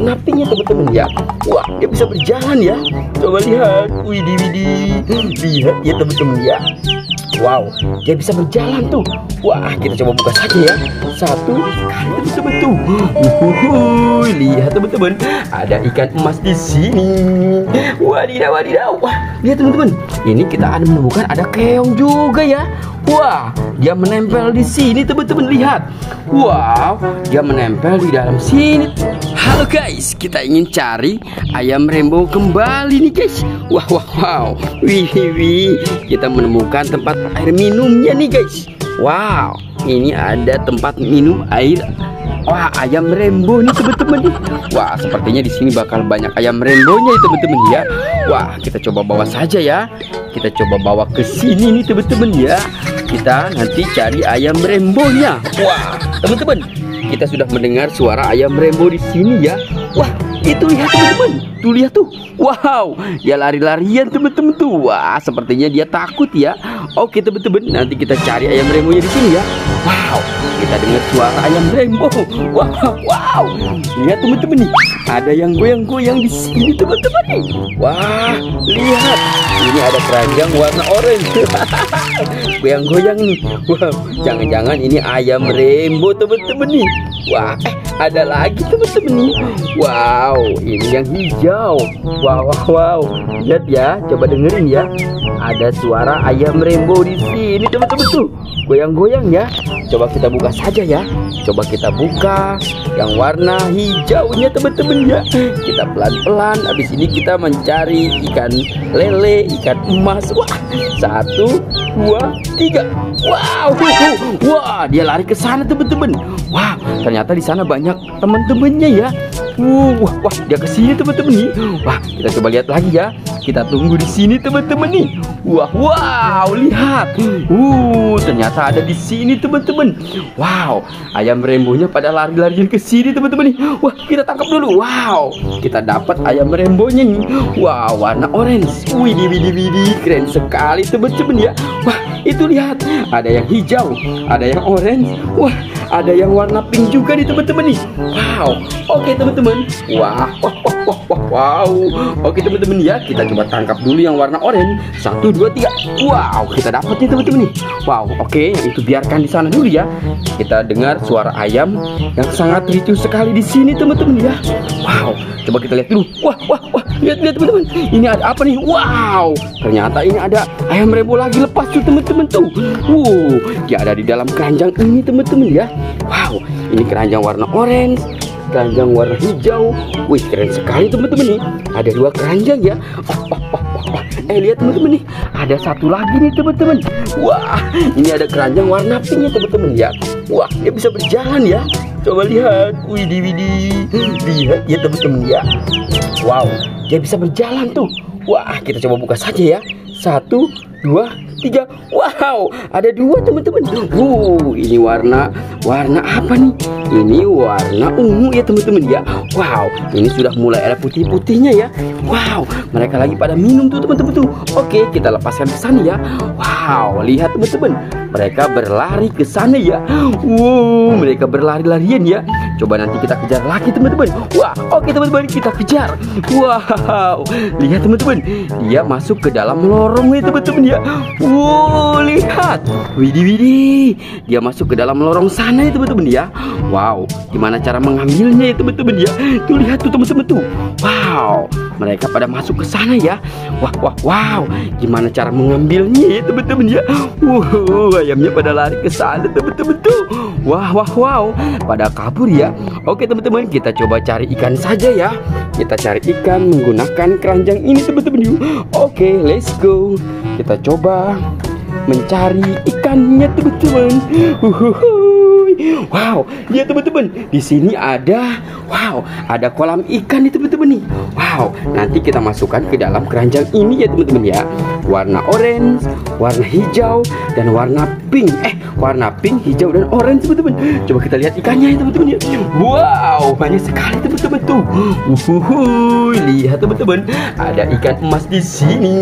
warna pinknya teman-teman ya. Wah, dia bisa berjalan ya. Coba lihat, widih widih, lihat ya teman-teman ya. Wow, dia bisa berjalan tuh. Wah, kita coba buka saja ya. Satu kali teman-teman tuh. Lihat teman-teman, ada ikan emas di sini. Wadidaw, wadidaw. Wah, lihat teman-teman. Ini kita akan menemukan ada keong juga ya. Wah, dia menempel di sini teman-teman, lihat. Wow, dia menempel di dalam sini. Halo guys, kita ingin cari ayam rainbow kembali nih guys. Wah, wah, wow. Wih, wih. Kita menemukan tempat air minumnya nih guys. Wow, ini ada tempat minum air. Wah, ayam rainbow nih teman-teman nih. Wah, sepertinya di sini bakal banyak ayam rainbownya ya teman-teman ya. Wah, kita coba bawa saja ya. Kita coba bawa ke sini nih teman-teman ya. Kita nanti cari ayam rainbownya. Wah, teman-teman, kita sudah mendengar suara ayam rainbow di sini ya. Wah, itu lihat teman-teman. Tuh lihat tuh. Wow, dia lari-larian teman-teman tuh. Wah, sepertinya dia takut ya. Oke teman-teman, nanti kita cari ayam rainbownya di sini ya. Wow, kita dengar suara ayam rainbow. Wow, wow. Lihat teman-teman nih, ada yang goyang-goyang di sini teman-teman nih. Wah, lihat. Ini ada keranjang warna orange. Goyang-goyang nih. Wow, jangan-jangan ini ayam rainbow teman-teman nih. Wah, ada lagi teman-teman nih. Wow, ini yang hijau. Wow, wow, wow. Lihat ya, coba dengerin ya. Ada suara ayam rainbow di sini teman-teman tuh. Goyang-goyang ya. Coba kita buka saja ya. Coba kita buka yang warna hijaunya teman-teman ya. Kita pelan-pelan. Habis ini kita mencari ikan lele, ikan emas. Wah, 1, 2, 3. Wow, wah, dia lari ke sana teman-teman. Wah, ternyata di sana banyak teman-temannya ya. Wah, wah, dia ke sini teman-teman nih. Wah, kita coba lihat lagi ya. Kita tunggu di sini teman-teman nih. Wah, wow, lihat. Ternyata ada di sini teman-teman. Wow, ayam rainbownya pada lari-larian ke sini teman-teman nih. Wah, kita tangkap dulu. Wow, kita dapat ayam rainbownya nih. Wow, warna orange. Widih, widih, widih, keren sekali teman-teman ya. Wah, itu lihat. Ada yang hijau, ada yang orange. Wah, ada yang warna pink juga nih teman-teman nih. Wow, oke teman-teman. Wah, wah, wah, wah, wah, wow. Oke teman-teman ya, kita coba tangkap dulu yang warna orange. 1, 2, 3. Wow, kita dapat nih teman-teman nih. Wow, oke, yang itu biarkan di sana dulu ya. Kita dengar suara ayam yang sangat ricu sekali di sini teman-teman ya. Wow, coba kita lihat dulu. Wah, wah, wah, lihat teman-teman. Ini ada apa nih? Wow, ternyata ini ada ayam rainbow lagi lepas tuh teman-teman tuh. Dia ada di dalam keranjang ini teman-teman ya. Wow, ini keranjang warna orange, keranjang warna hijau. Wih, keren sekali teman-teman nih. Ada 2 keranjang ya. Lihat teman-teman nih, ada satu lagi nih teman-teman. Wah, ini ada keranjang warna pink ya teman-teman ya. Wah, dia bisa berjalan ya. Coba lihat, widih widih, lihat ya teman-teman ya. Wow, dia bisa berjalan tuh. Wah, kita coba buka saja ya. 1, 2, 3. Wow, ada 2 teman-teman. Ini warna apa nih? Ini warna ungu ya teman-teman ya. Wow, ini sudah mulai ada putih-putihnya ya. Wow, mereka lagi pada minum tuh teman-teman tuh. Oke, kita lepaskan ke sana ya. Wow, lihat teman-teman, mereka berlari ke sana ya. Mereka berlari-larian ya. Coba nanti kita kejar lagi teman-teman. Wah, oke teman-teman, kita kejar. Wow, lihat teman-teman, dia masuk ke dalam lorong ya teman-teman ya. Lihat, widih widih, dia masuk ke dalam lorong sana ya teman-teman ya. Wow, gimana cara mengambilnya ya teman-teman ya. Tuh lihat tuh teman-teman tuh. Wow, mereka pada masuk ke sana ya. Wah, wah, wow, gimana cara mengambilnya ya teman-teman ya. Ayamnya pada lari ke sana teman-teman tuh. Wah, wah, wow, pada kabur ya. Oke teman-teman, kita coba cari ikan saja ya. Kita cari ikan menggunakan keranjang ini teman-teman yuk. Oke, let's go. Kita coba mencari ikannya teman-teman. Wow, ya teman-teman, di sini ada, wow, ada kolam ikan nih teman-teman nih. Wow, nanti kita masukkan ke dalam keranjang ini ya teman-teman ya. Warna orange, warna hijau, dan warna pink. Warna pink, hijau, dan orange teman-teman. Coba kita lihat ikannya ya teman-teman ya. Wow, banyak sekali teman-teman tuh. Lihat teman-teman, ada ikan emas di sini.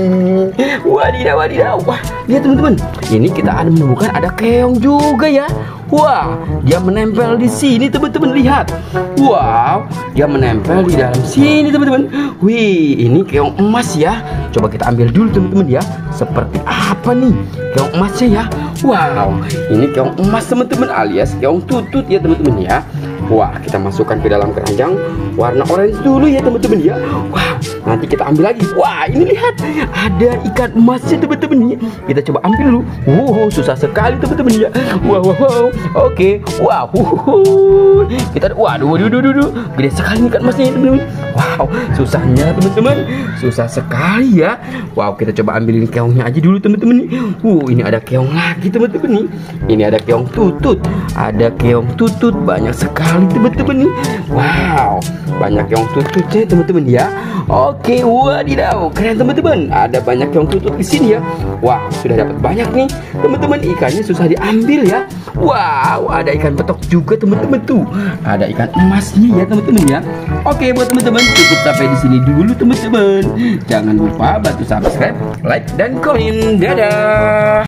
Wadidaw, wadidaw. Wah, lihat teman-teman, ini kita akan menemukan ada keong juga ya. Wah, dia menempel di sini teman-teman, lihat. Wow, dia menempel di dalam sini teman-teman. Wih, ini keong emas ya. Coba kita ambil dulu teman-teman ya. Seperti apa nih keong emasnya ya? Wow, ini keong emas teman-teman, alias keong tutut ya teman-teman ya. Wah, kita masukkan ke dalam keranjang warna orange dulu ya teman-teman ya. Wow, nanti kita ambil lagi. Wah, ini lihat, ada ikan emasnya teman-teman ya. Kita coba ambil dulu. Wow, susah sekali teman-teman ya. Wow, wow, wow. Oke. Wow. Kita waduh, gede sekali ikan emasnya ya teman-teman. Wow, susahnya teman-teman. Susah sekali ya. Wow, kita coba ambilin keongnya aja dulu teman-teman. Ini ada keong lagi teman-teman nih. Ini ada keong tutut. Ada keong tutut banyak sekali teman-teman nih. Wow, banyak keong tututnya teman-teman ya. Oke, wadidaw, keren teman-teman. Ada banyak keong tutut di sini ya. Wah, sudah dapat banyak nih teman-teman. Ikannya susah diambil ya. Wow, ada ikan petok juga teman-teman tuh. Ada ikan emasnya ya teman-teman ya. Oke, buat teman-teman cukup sampai di sini dulu teman-teman. Jangan lupa bantu subscribe, like dan komen. Dadah.